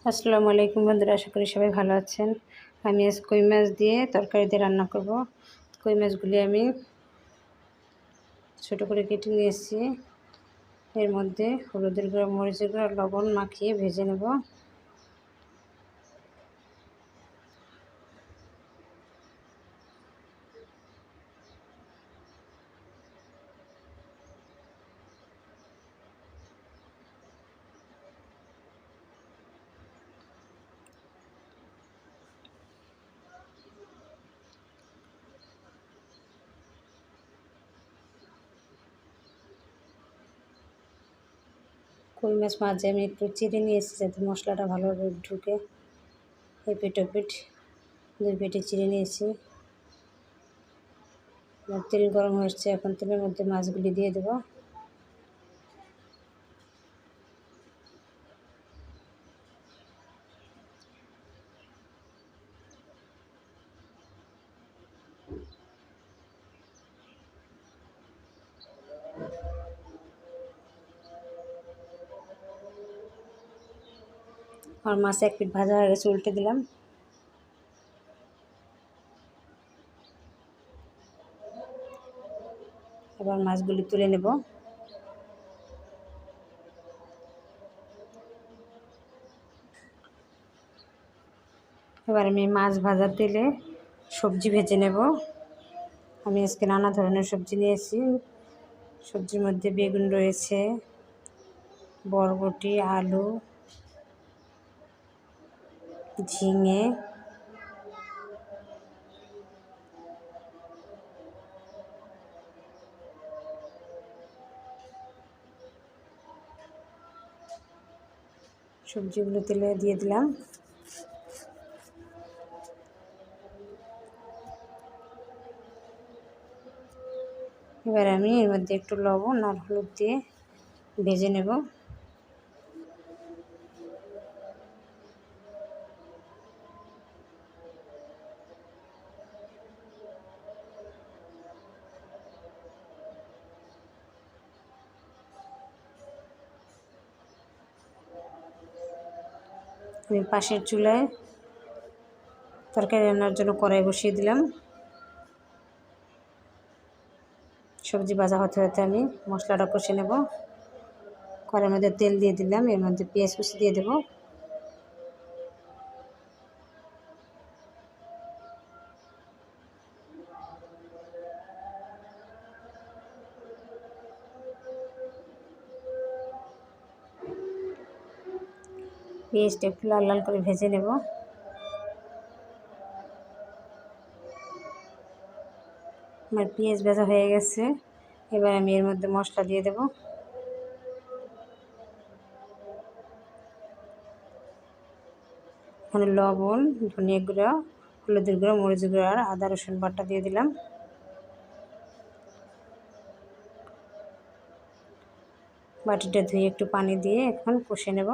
আসসালামু আলাইকুম বন্ধুরা, আশা করি সবাই ভালো আছেন। আমি আজ কই মাছ দিয়ে তরকারি দিয়ে রান্না করব। কই মাছগুলি আমি ছোট করে কেটে নিয়েছি। এর মধ্যে হলুদের গুঁড়া, মরিচের গুঁড়া, লবণ মাখিয়ে ভেজে নেব। কই মাছ মাঝে আমি একটু চিড়ে নিয়েছি যাতে মশলাটা ভালোভাবে ঢুকে। এপিট ওপিট 2 পেটে চিড়ে নিয়েছি। তেল গরম হচ্ছে, এখন তেলের মধ্যে মাছগুলি দিয়ে দেবো। আর মাছ এক পিঠ ভাজা হয়ে গেছে, উল্টে দিলাম। এবার মাছগুলি তুলে নেব। এবার আমি মাছ ভাজার তেলে সবজি ভেজে নেব। আমি আজকে নানা ধরনের সবজি নিয়েছি। সবজির মধ্যে বেগুন রয়েছে, বরবটি, আলু, ঝিঙে, সবজিগুলো তেলে দিয়ে দিলাম। এবার আমি এর মধ্যে একটু লবণ আর হলুদ দিয়ে ভেজে নেব। আমি পাশের চুলায় তরকারি রান্নার জন্য কড়াই বসিয়ে দিলাম। সবজি ভাজা হতে হতে আমি মশলাটা কষে নেব। কড়াইয়ের মধ্যে তেল দিয়ে দিলাম, এর মধ্যে পেঁয়াজ কুচি দিয়ে দেব। পেঁয়াজটা একটু লাল লাল করে ভেজে নেব। আমার পেঁয়াজ ভাজা হয়ে গেছে। এবার আমি এর মধ্যে মশলা দিয়ে দেব। এখানে লবণ, ধনিয়া গুঁড়া, হলুদের গুঁড়া, মরিচের গুঁড়া আর আদা রসুন বাটা দিয়ে দিলাম। বাটিটা ধুয়ে একটু পানি দিয়ে এখন কষে নেব।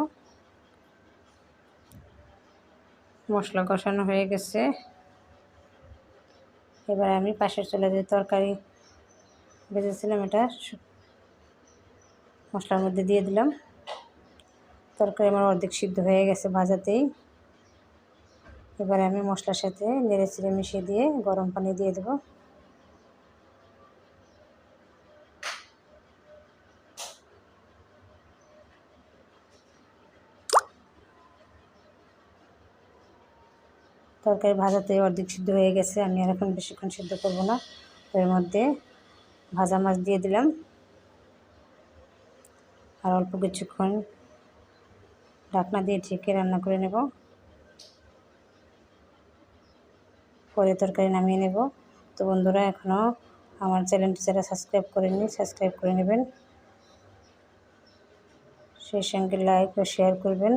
মশলা কষানো হয়ে গেছে। এবার আমি পাশের চুলায় যে তরকারি ভেজেছিলাম এটা মশলার মধ্যে দিয়ে দিলাম। তরকারি আমার অর্ধেক সিদ্ধ হয়ে গেছে ভাজাতেই। এবার আমি মশলার সাথে নেড়ে চেড়ে মিশিয়ে দিয়ে গরম পানি দিয়ে দেব। তরকারি ভাজাতেই অর্ধেক সিদ্ধ হয়ে গেছে, আমি আর এখন বেশিক্ষণ সিদ্ধ করব না। এর মধ্যে ভাজা মাছ দিয়ে দিলাম আর অল্প কিছুক্ষণ ঢাকনা দিয়ে ঢেকে রান্না করে নেব। পরে তরকারি নামিয়ে নেব। তো বন্ধুরা, এখনও আমার চ্যানেলটি যারা সাবস্ক্রাইব করেননি সাবস্ক্রাইব করে নেবেন, সেই সঙ্গে লাইক ও শেয়ার করবেন।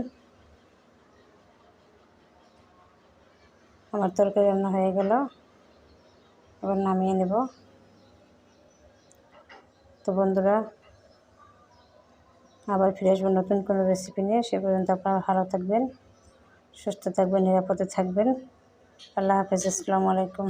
আমার তরকারি রান্না হয়ে গেল, এবার নামিয়ে নেব। তো বন্ধুরা, আবার ফিরে আসবো নতুন কোনো রেসিপি নিয়ে। সে পর্যন্ত আপনারা ভালো থাকবেন, সুস্থ থাকবেন, নিরাপদে থাকবেন। আল্লাহ হাফেজ, আসসালামু আলাইকুম।